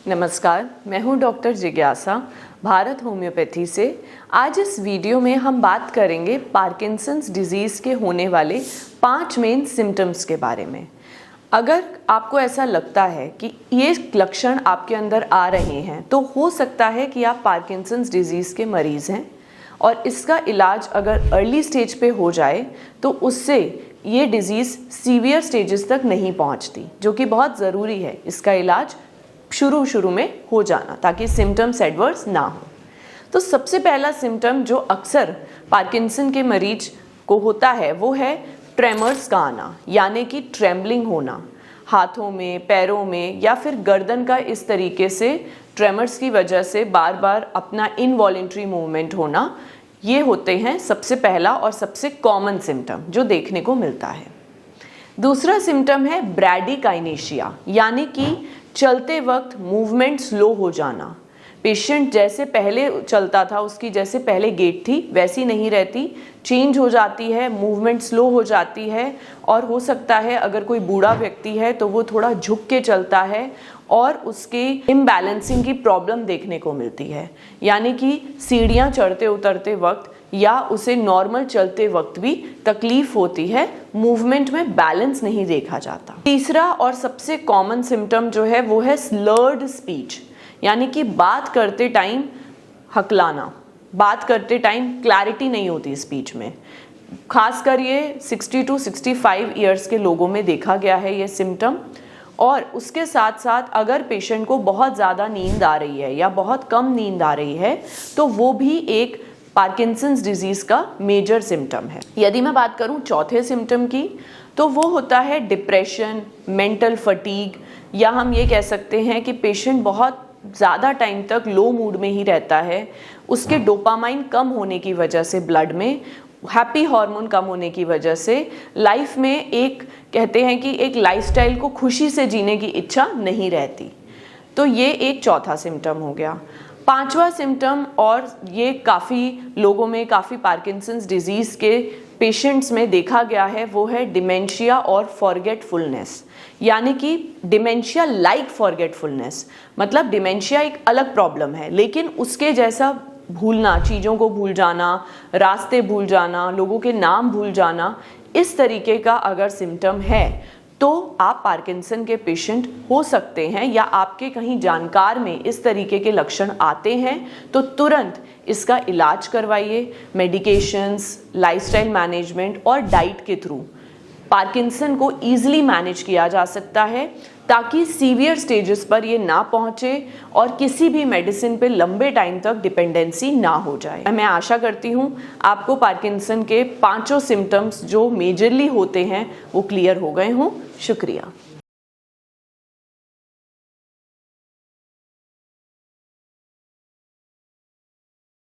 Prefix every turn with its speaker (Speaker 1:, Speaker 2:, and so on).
Speaker 1: नमस्कार, मैं हूं डॉक्टर जिज्ञासा भारत होम्योपैथी से। आज इस वीडियो में हम बात करेंगे पार्किंसंस डिजीज़ के होने वाले 5 मेन सिम्टम्स के बारे में। अगर आपको ऐसा लगता है कि ये लक्षण आपके अंदर आ रहे हैं तो हो सकता है कि आप पार्किंसंस डिजीज़ के मरीज़ हैं और इसका इलाज अगर अर्ली स्टेज पे हो जाए तो उससे ये डिज़ीज़ सीवियर स्टेजेस तक नहीं पहुंचती, जो कि बहुत ज़रूरी है इसका इलाज शुरू में हो जाना ताकि सिम्टम्स एडवर्स ना हो। तो सबसे पहला सिम्टम जो अक्सर पार्किंसन के मरीज को होता है वो है ट्रेमर्स का आना, यानी कि ट्रेम्बलिंग होना हाथों में, पैरों में या फिर गर्दन का इस तरीके से ट्रेमर्स की वजह से बार बार अपना इनवॉलेंट्री मूवमेंट होना। ये होते हैं सबसे पहला और सबसे कॉमन सिम्टम जो देखने को मिलता है। दूसरा सिम्टम है ब्रैडीकाइनेशिया, यानी कि चलते वक्त मूवमेंट स्लो हो जाना। पेशेंट जैसे पहले चलता था, उसकी जैसे पहले गेट थी वैसी नहीं रहती, चेंज हो जाती है, मूवमेंट स्लो हो जाती है। और हो सकता है अगर कोई बूढ़ा व्यक्ति है तो वो थोड़ा झुक के चलता है और उसके इम्बैलेंसिंग की प्रॉब्लम देखने को मिलती है, यानी कि सीढ़ियाँ चढ़ते उतरते वक्त या उसे नॉर्मल चलते वक्त भी तकलीफ होती है, मूवमेंट में बैलेंस नहीं देखा जाता। तीसरा और सबसे कॉमन सिम्टम जो है वो है स्लर्ड स्पीच, यानी कि बात करते टाइम हकलाना, बात करते टाइम क्लैरिटी नहीं होती स्पीच में। खासकर ये 60 to 65 ईयर्स के लोगों में देखा गया है ये सिम्टम। और उसके साथ साथ अगर पेशेंट को बहुत ज़्यादा नींद आ रही है या बहुत कम नींद आ रही है तो वो भी एक पार्किंसंस डिजीज़ का मेजर सिम्टम है। यदि मैं बात करूं चौथे सिम्टम की तो वो होता है डिप्रेशन, मेंटल फटीग, या हम ये कह सकते हैं कि पेशेंट बहुत ज़्यादा टाइम तक लो मूड में ही रहता है। उसके डोपामाइन कम होने की वजह से, ब्लड में हैप्पी हार्मोन कम होने की वजह से लाइफ में एक कहते हैं कि एक लाइफस्टाइल को खुशी से जीने की इच्छा नहीं रहती। तो ये एक चौथा सिम्टम हो गया। पांचवा सिम्टम, और ये काफ़ी लोगों में, काफ़ी पार्किंसंस डिजीज़ के पेशेंट्स में देखा गया है, वो है डिमेंशिया और फॉरगेटफुलनेस, यानी कि डिमेंशिया लाइक फॉरगेटफुलनेस। मतलब डिमेंशिया एक अलग प्रॉब्लम है लेकिन उसके जैसा भूलना, चीज़ों को भूल जाना, रास्ते भूल जाना, लोगों के नाम भूल जाना, इस तरीके का अगर सिम्टम है तो आप पार्किंसन के पेशेंट हो सकते हैं, या आपके कहीं जानकार में इस तरीके के लक्षण आते हैं तो तुरंत इसका इलाज करवाइए। मेडिकेशंस, लाइफस्टाइल मैनेजमेंट और डाइट के थ्रू पार्किंसन को ईजिली मैनेज किया जा सकता है ताकि सीवियर स्टेजेस पर ये ना पहुंचे और किसी भी मेडिसिन पे लंबे टाइम तक डिपेंडेंसी ना हो जाए। मैं आशा करती हूँ आपको पार्किंसन के 5 सिम्टम्स जो मेजरली होते हैं वो क्लियर हो गए हों। शुक्रिया।